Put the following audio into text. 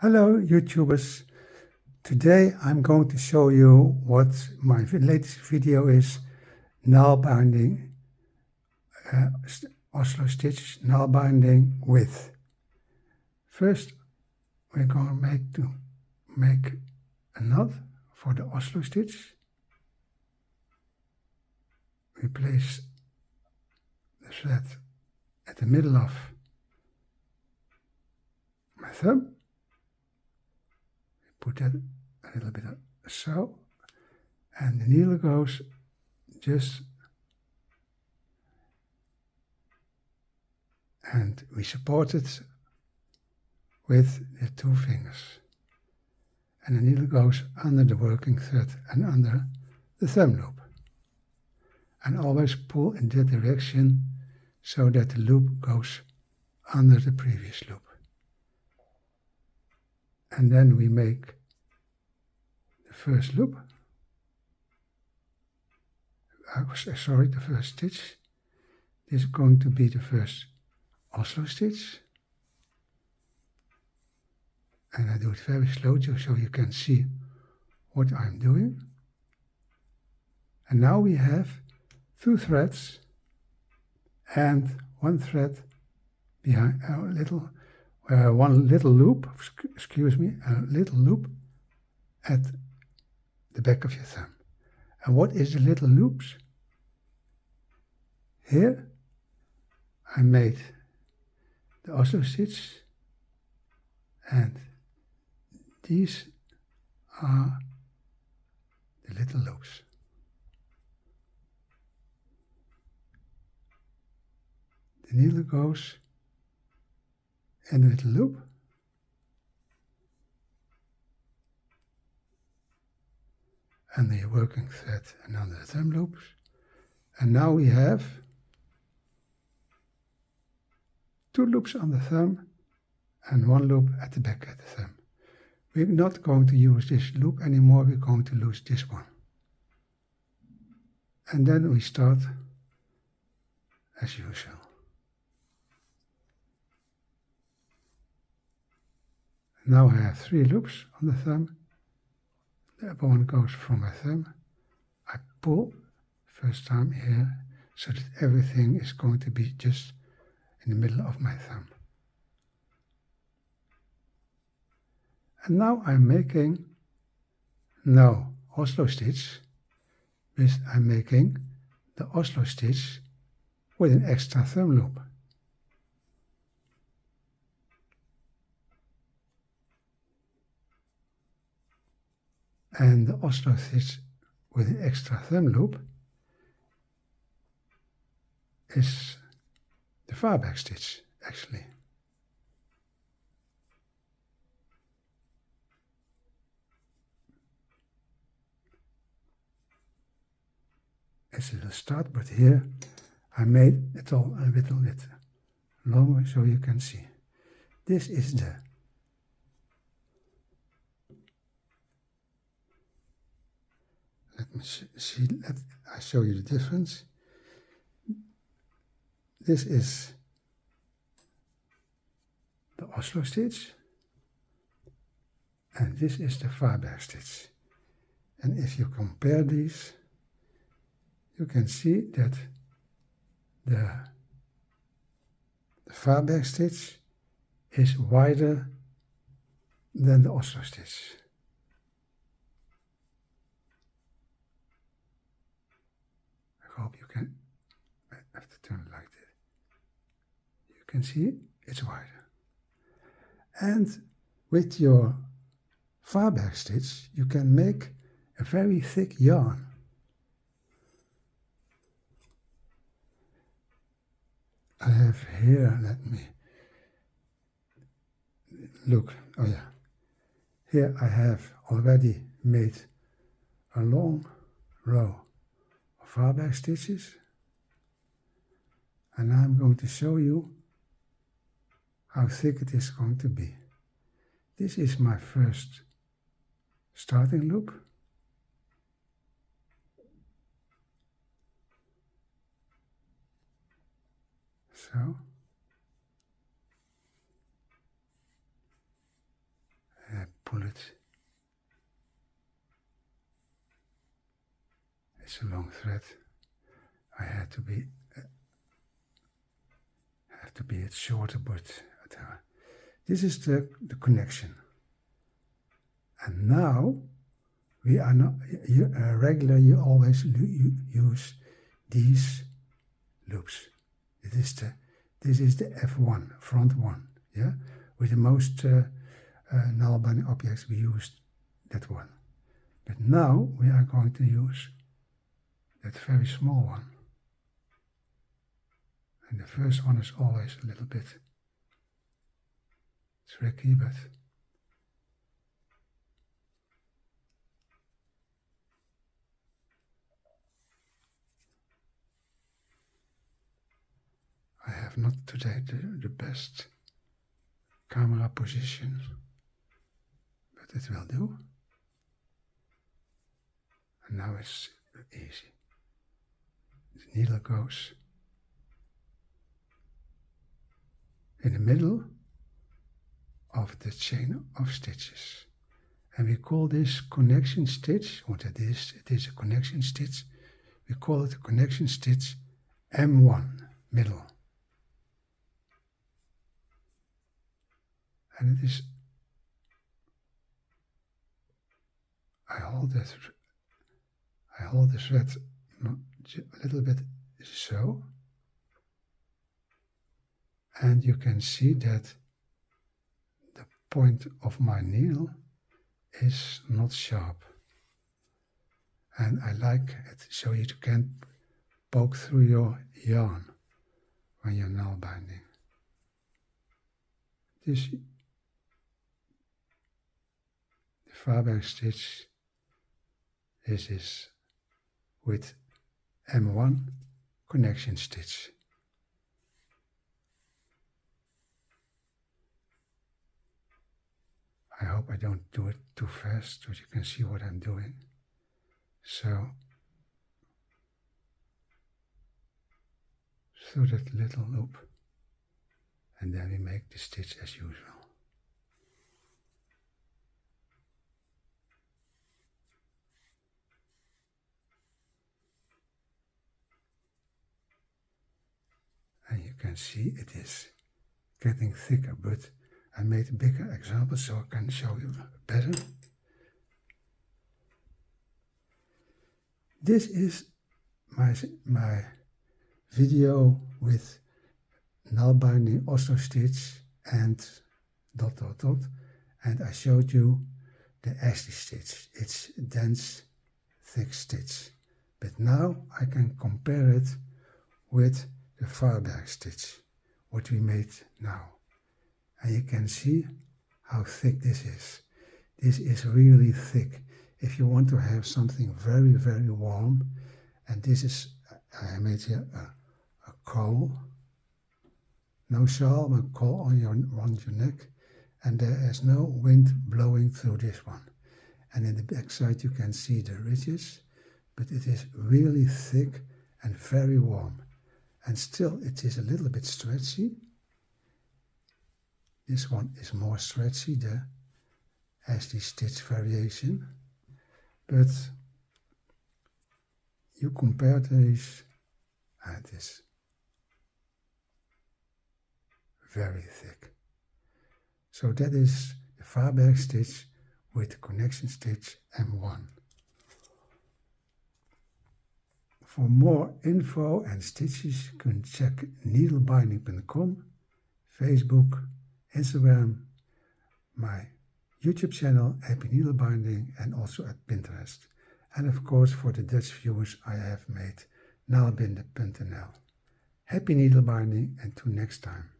Hello YouTubers, today I'm going to show you what my latest video is, nail binding, Oslo stitch nail binding with. First we're going to make a knot for the Oslo stitch. We place the thread at the middle of my thumb. Put that a little bit so, and the needle goes just, and we support it with the two fingers. And the needle goes under the working thread and under the thumb loop. And always pull in that direction so that the loop goes under the previous loop. And then we make the first loop. The first stitch. This is going to be the first Oslo stitch. And I do it very slow so you can see what I'm doing. And now we have two threads and one thread behind one little loop, a little loop at the back of your thumb. And what is the little loops? Here I made the Oslo stitch, and these are the little loops. The needle goes in the little loop, and the working thread and under the thumb loops. And now we have two loops on the thumb and one loop at the back of the thumb. We're not going to use this loop anymore, we're going to use this one. And then we start as usual. Now I have three loops on the thumb. The upper one goes from my thumb. I pull first time here so that everything is going to be just in the middle of my thumb. And now I'm making no Oslo stitch, but I'm making the Oslo stitch with an extra thumb loop. And the Oslo stitch with an extra thumb loop is the far back stitch, actually. It's a little start, but here I made it all a little bit longer so you can see. This is the let me see, I show you the difference. This is the Oslo stitch, and this is the far back stitch. And if you compare these, you can see that the far back stitch is wider than the Oslo stitch. I hope you can, I have to turn it like this. You can see it's wider. And with your far back stitch, you can make a very thick yarn. I have here, let me look, oh yeah, here I have already made a long row of far back stitches, and I'm going to show you how thick it is going to be. This is my first starting loop. So, pull it. It's a long thread. I had to be it shorter, but this is the connection. And now we are not regular. You always use these loops. This is the F1 front one. Yeah, with the most needlebinding objects we used that one. But now we are going to use that very small one. And the first one is always a little bit tricky, but I have not today the best camera position, but it will do. And now it's easy. The needle goes in the middle of the chain of stitches. And we call this connection stitch, what it is a connection stitch. We call it a connection stitch M1, middle. And it is, I hold the thread a little bit so, and you can see that the point of my needle is not sharp. And I like it so you can poke through your yarn when you're nail binding. This the Fabergé stitch is with M1 connection stitch. I hope I don't do it too fast so you can see what I'm doing. So through that little loop, and then we make the stitch as usual. And you can see it is getting thicker, but I made a bigger example so I can show you better. This is my video with nail binding Oslo stitch and ... and I showed you the Ashley stitch. It's a dense, thick stitch. But now I can compare it with the Fabergé stitch, what we made now. And you can see how thick this is. This is really thick. If you want to have something very, very warm, and this is, I made here a caul, no shawl, but caul around your neck, and there is no wind blowing through this one. And in the back side you can see the ridges, but it is really thick and very warm. And still it is a little bit stretchy. This one is more stretchy, the Ashley stitch variation. But you compare these, and it is very thick. So that is the Fabergé stitch with the connection stitch M1. For more info and stitches, you can check needlebinding.com, Facebook, Instagram, my YouTube channel, Happy Needlebinding, and also at Pinterest. And of course, for the Dutch viewers, I have made needlebinden.nl. Happy needlebinding, and till next time.